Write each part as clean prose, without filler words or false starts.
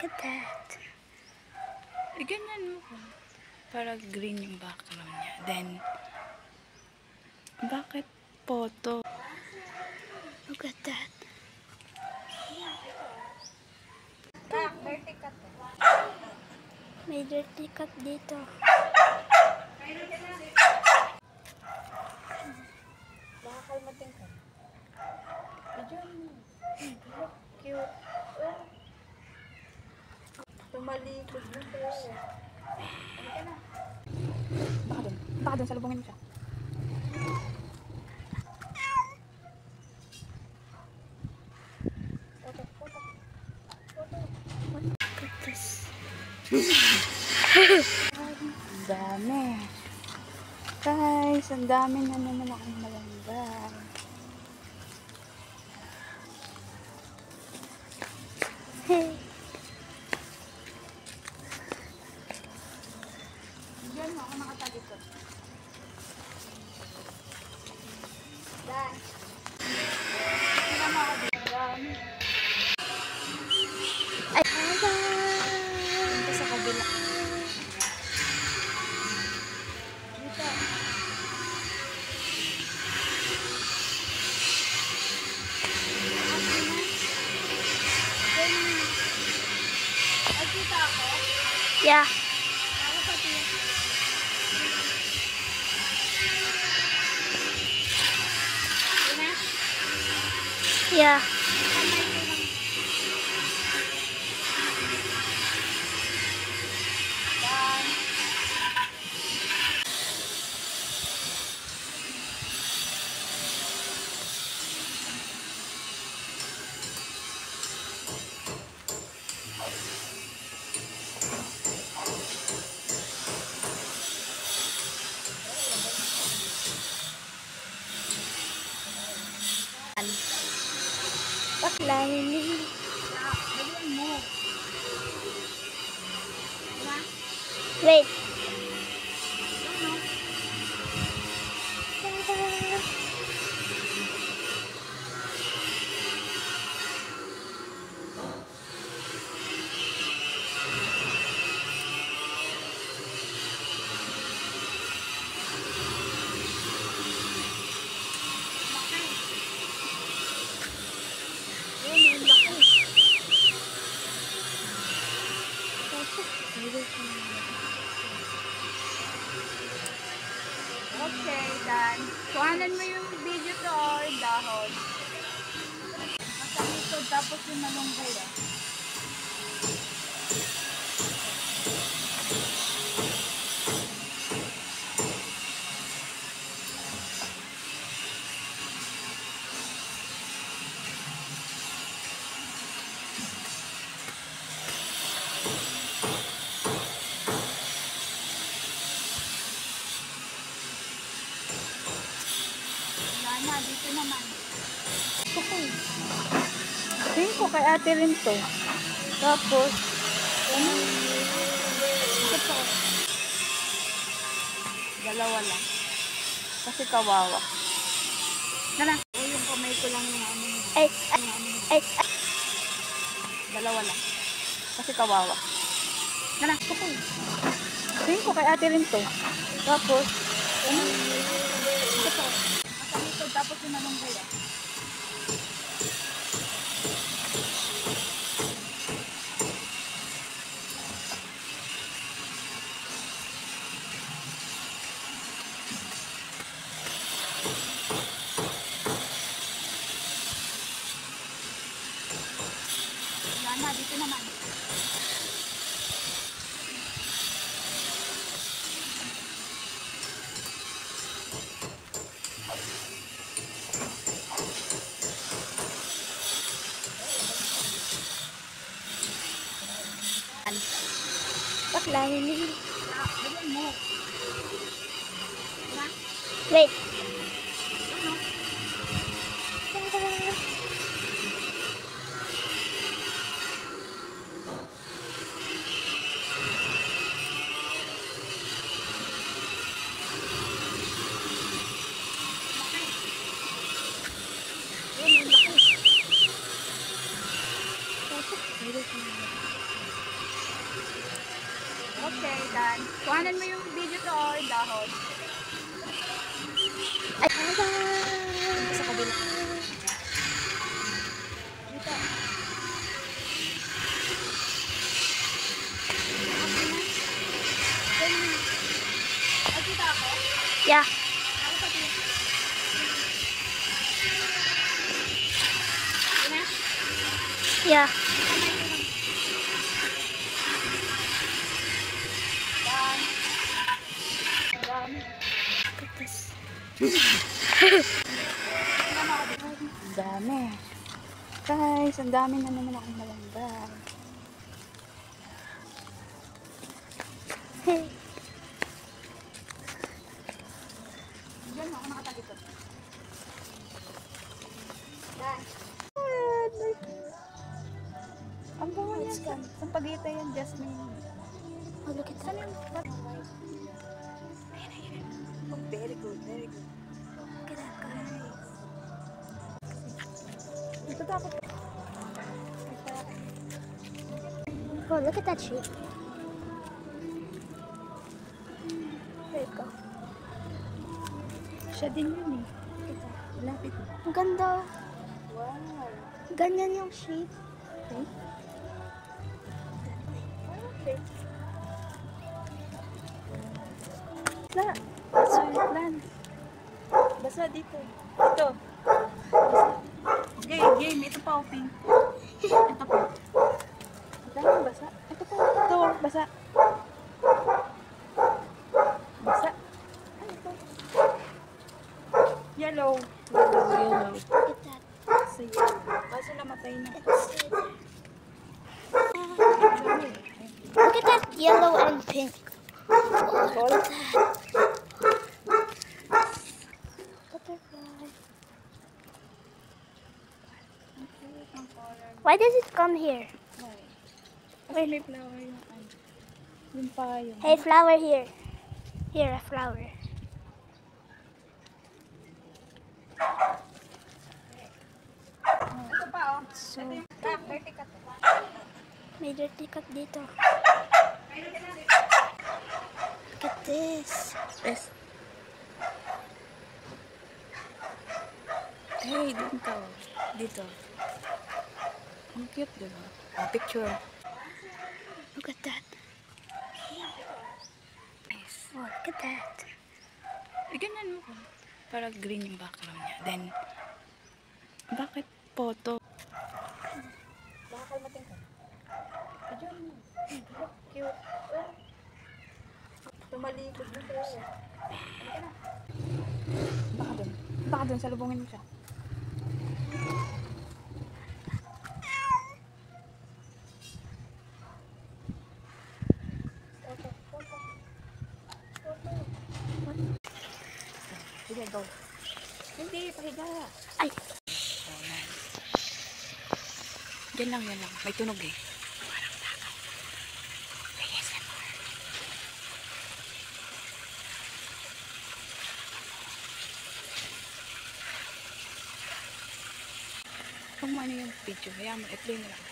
at that. Ganyan mo. Para green yung background niya. Then, bakit photo? Look at that. May dirty cut dito. Baka kalmating ka. Diyan mo. Cute. Tumalikod na kayo. Halika na. Baka dun. Salubungin mo siya. Look at this. Ang dami. Guys, ang dami na naman akong malanggan. Hey. Diyan mo ako nakatagit ko. Dan. Hindi mo ako dito. Ay. Dito sa kabila. Dito. Nakita ako? Yeah. Ako pati. Yeah. Bakla ini. Dalian mo. Wait. Okay, Dan. Kuhanan mo yung video to or dahon. Nasa likod, tapos yung malunggay. Wala na, dito naman. Tingin ko kay ate rin to. Tapos, ito. Dalawa lang. Kasi kawawa. Nala. Yung kamay ko lang yung ano. Ay. Dalawa lang. Kasi kawawa. Nala. Tingin ko kay ate rin to. Tapos, ito. Nasa likod, tapos yung malunggay. Wala na, dito naman. Bakla ini. Dalian mo. Wait. Ayun, ang laki. Okay, done. Kuhanan mo yung video to or dahon. Ay, Sa kabila. Dito. Ay, kita ako? yeah, Ako pa dito. Ina? yeah. Done. Done. Look at this. Ang dami. Guys, ang dami na naman akong malambag. Hey. Diyan ako nakatagito. Done. Ang bunga niya. Saan pagita yan, Jasmine? Oh, look at that. Oh, very good, very good. Look at that, guys. Ito dapat. Oh, look at that sheep. There you go. Siya din yun eh. Lapit. Ang ganda. Wow. Ganyan yung sheep. Okay. Okay. Basa. Sweet land. Basa dito. Ito. Basa. Game. Ito pa, open. Ito pa. Ito pa, basa. Ito pa. Ito, basa. Basa. Ano ito? Yellow. Yellow. Look at that. Sa yellow. Kaso namatay na. Look at that yellow and pink. All? Butterfly. Why does it come here? Kasi may flower yung ano. Yung payong. Hey, flower here. Here, a flower. Ito pa oh. So, Ito yung dirty cut. may dirty cut dito. Look at this. Yes. Hey, dito. Dito. Ang cute, diba? Picture. Look at that. Yes. Oh, look at that. Ganyan mo ko. Para green yung background niya. Then, bakit photo? Baka kalmating ka. Diyan mo. Cute. Tumalikod na siya. Baka doon. Baka doon. Salubungin mo siya. Sige, go. Hindi, pahiga. Ay, Yan lang. May tunog eh. Parang takaw. ASMR. Kung ano yung video, hayaan mo, i-play mo lang.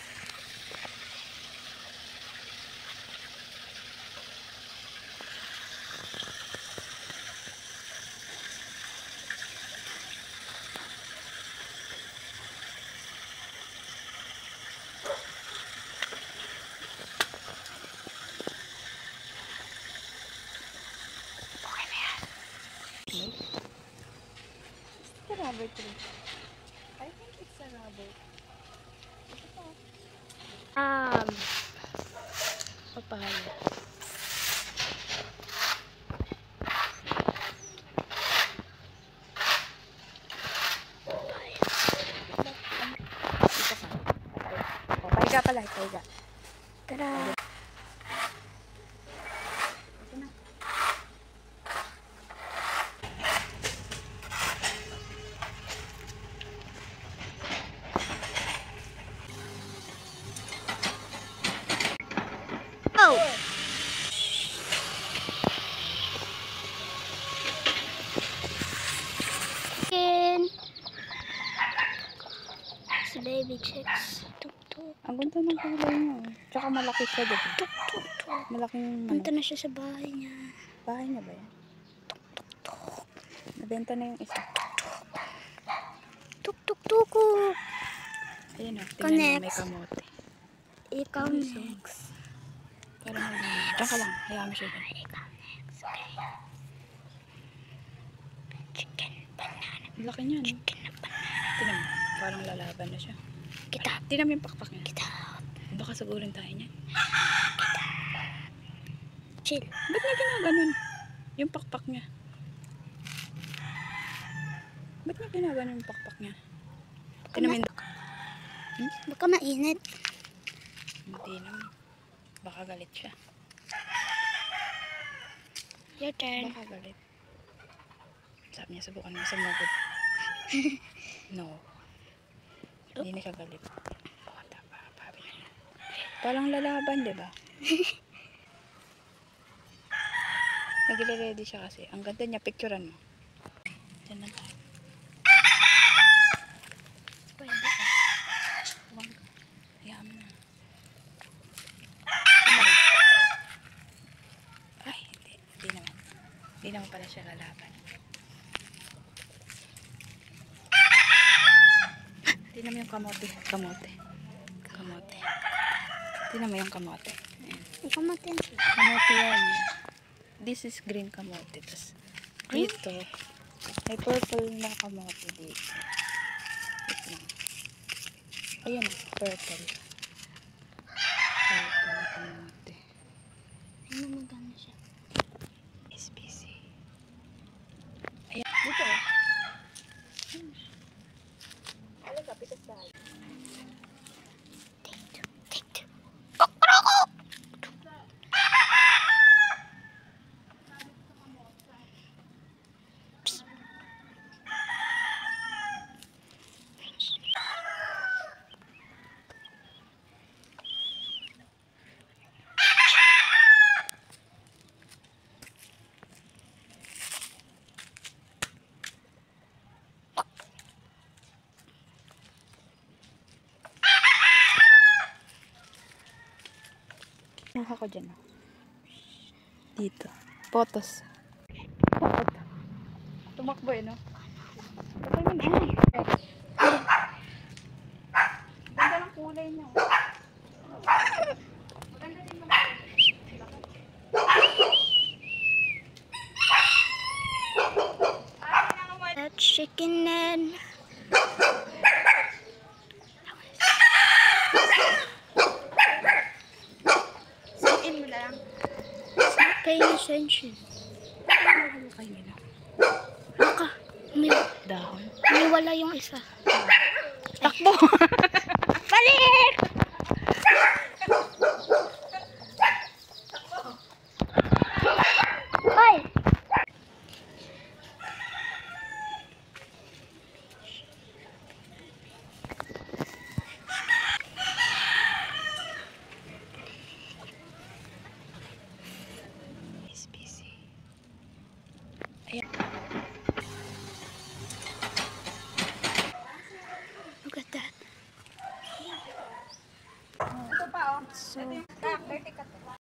It's a rubber tree. I think it's a rubber. Papaya. Pahiga pala, pahiga. tara. Oh! Chicken. It's baby chicks. Ang ganda ng kulay niya. Tsaka malaki siya, diba? Tuk, tuk, tuk. Malaking Punta na siya sa bahay niya. bahay niya ba yan? Nabenta na yung isa. Tuk, tuk, tukuk. Ayan o, tingnan mo, Connect. may kamote. Ikaw Ano siya? next. Parang diyan ka lang, hayaan mo siya dyan. Ikaw next. Okay. Chicken banana. Ang laki niya, no? Chicken na banana. Tingnan mo, parang lalaban na siya. Kita. Tingnan mo yung pakpak niya. Kita. Baka sagurin tayo niyan. Chill. Ba't niya ginaganon? Yung pakpak niya. Ba't niya ginaganon yung pakpak niya? Tingnan mo yung... Baka mainit. Hindi naman. Baka galit siya. Your turn. Baka galit. Sabi niya, subukan mo sa mugod. No. Hindi na siya galit. Parang lalaban, di ba? Nagre-ready siya kasi. Ang ganda niya, picturean mo. Diyan na tayo. Pwede. Huwag. Hayaan mo na. Ay, hindi. Hindi naman. Hindi naman pala siya lalaban. Tingnan mo yung kamote. Kamote. Kamote. Tingnan mo yung kamote. Ayan. Ikaw matin. Kamote yan. This is green kamote. Tapos dito, may purple na kamote dito. Wait lang. Ayan, purple. Purple na kamote. Ano maganda siya? SPC. Ayan, dito. Alaga, pitas tayo. Take two. Take two. Nakuha ko dyan. Dito. Photos. Tumakbo eh, no? Patay mo na. Ganda ng kulay niya. Maganda din ba? That chicken and In mo lang. paying attention. Ano kayo nila? Baka Dahon. umiwala yung isa. Takbo! Balik! Hoy! SPC. Ayan.